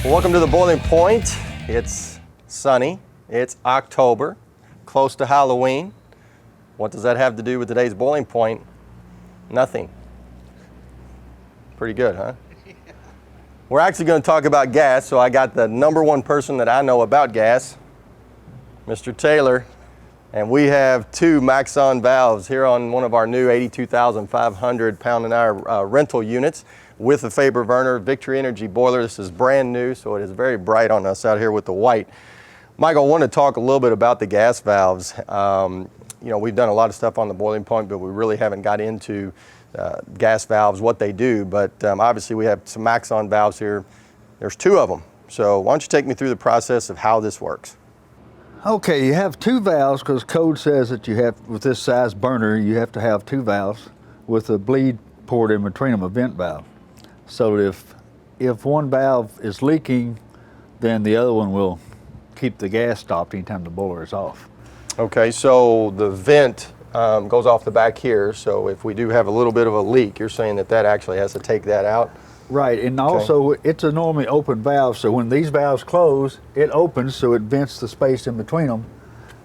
Well, welcome to the boiling point. It's sunny, it's October, close to Halloween. What does that have to do with today's boiling point? Nothing. Pretty good, huh? We're actually going to talk about gas, so I got the #1 person that I know about gas, Mr. Taylor, and we have two Maxon valves here on one of our new 82,500 pound-an-hour rental units with a Faber Werner Victory Energy boiler. This is brand new, so it is very bright on us out here with the white. Michael, I want to talk a little bit about the gas valves. You know, we've done a lot of stuff on the boiling point, but we really haven't got into gas valves, what they do. But obviously we have some Maxon valves here. There's two of them. So why don't you take me through the process of how this works? Okay, you have two valves because code says that you have, with this size burner, you have to have two valves with a bleed port in between them, a vent valve. So if one valve is leaking, then the other one will keep the gas stopped anytime the boiler is off. Okay, so the vent goes off the back here. So if we do have a little bit of a leak, you're saying that that actually has to take that out? Right, and also it's a normally open valve, so when these valves close, it opens so it vents the space in between them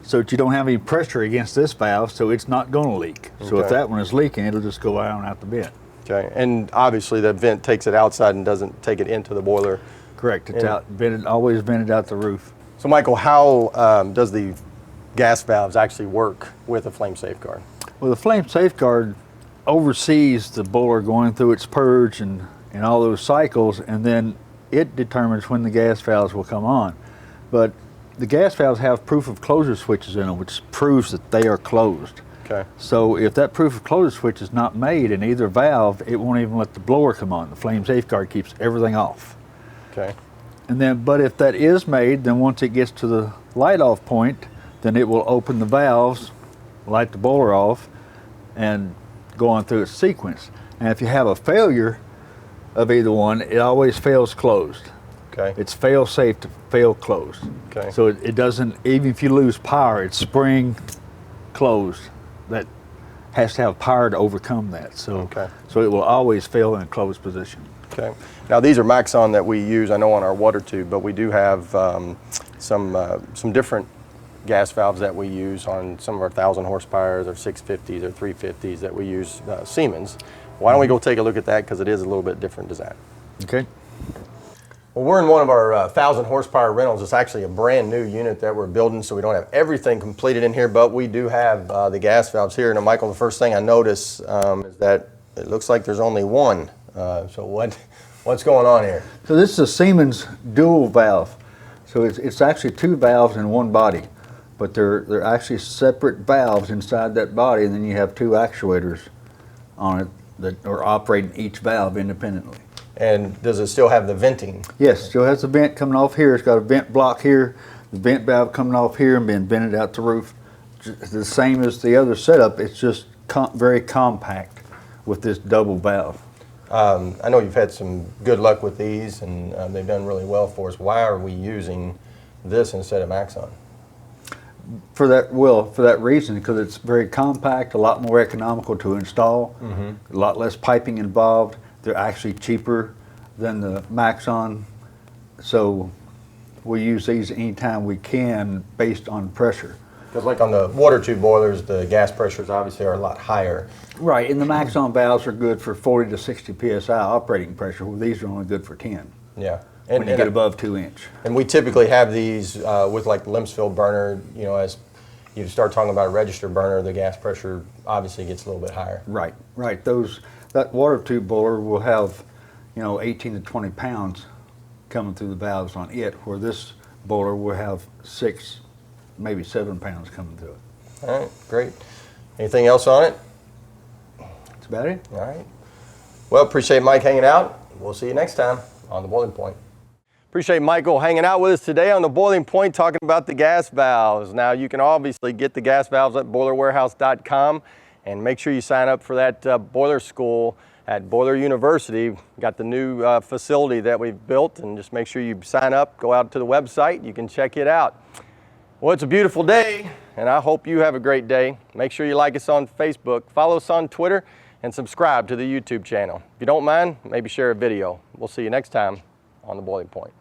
so that you don't have any pressure against this valve, so it's not going to leak. So if that one is leaking, it'll just go out the vent. Okay, and obviously that vent takes it outside and doesn't take it into the boiler. Correct, it's out, vented, always vented out the roof. So Michael, how does the gas valves actually work with a flame safeguard? Well, the flame safeguard oversees the boiler going through its purge and all those cycles, and then it determines when the gas valves will come on. But the gas valves have proof of closure switches in them, which proves that they are closed. Okay. So if that proof of closure switch is not made in either valve, it won't even let the blower come on. The flame safeguard keeps everything off. Okay. And then, but if that is made, then once it gets to the light off point, then it will open the valves, light the boiler off, and go on through its sequence. And if you have a failure of either one, it always fails closed. Okay. It's fail safe to fail closed. Okay. So it doesn't, even if you lose power, it's spring closed. That has to have power to overcome that. So, so it will always fail in a closed position. Okay. Now these are Maxon that we use, I know, on our water tube, but we do have some different gas valves that we use on some of our 1,000 horsepower, or 650s or 350s that we use Siemens. Why don't we go take a look at that, because it is a little bit different design. Okay. Well, we're in one of our 1,000 horsepower rentals. It's actually a brand new unit that we're building, so we don't have everything completed in here, but we do have the gas valves here. Now, Michael, the first thing I notice is that it looks like there's only one. So what's going on here? So this is a Siemens dual valve. So it's actually two valves in one body, but they're actually separate valves inside that body, and then you have two actuators on it that are operating each valve independently. And does it still have the venting? Yes, still has the vent coming off here. It's got a vent block here, the vent valve coming off here and being vented out the roof. The same as the other setup, it's just very compact with this double valve. I know you've had some good luck with these, and they've done really well for us. Why are we using this instead of Maxon? For that reason, because it's very compact, a lot more economical to install, a lot less piping involved. They're actually cheaper than the Maxon, so we use these anytime we can based on pressure. Because like on the water tube boilers, the gas pressures obviously are a lot higher. Right, and the Maxon valves are good for 40 to 60 PSI operating pressure, well, these are only good for 10. Yeah. When you get above 2 inch. And we typically have these with like the Limsfield burner, you know, as you start talking about a register burner, the gas pressure obviously gets a little bit higher. Right, right. That water tube boiler will have, you know, 18 to 20 pounds coming through the valves on it, where this boiler will have 6, maybe 7 pounds coming through it. All right, great. Anything else on it? That's about it. All right. Well, appreciate Mike hanging out. We'll see you next time on The Boiling Point. Appreciate Michael hanging out with us today on The Boiling Point, talking about the gas valves. Now, you can obviously get the gas valves at boilerwarehouse.com, and make sure you sign up for that boiler school at Boiler University. We've got the new facility that we've built, and just make sure you sign up, go out to the website, you can check it out. Well, it's a beautiful day, and I hope you have a great day. Make sure you like us on Facebook, follow us on Twitter, and subscribe to the YouTube channel. If you don't mind, maybe share a video. We'll see you next time on The Boiling Point.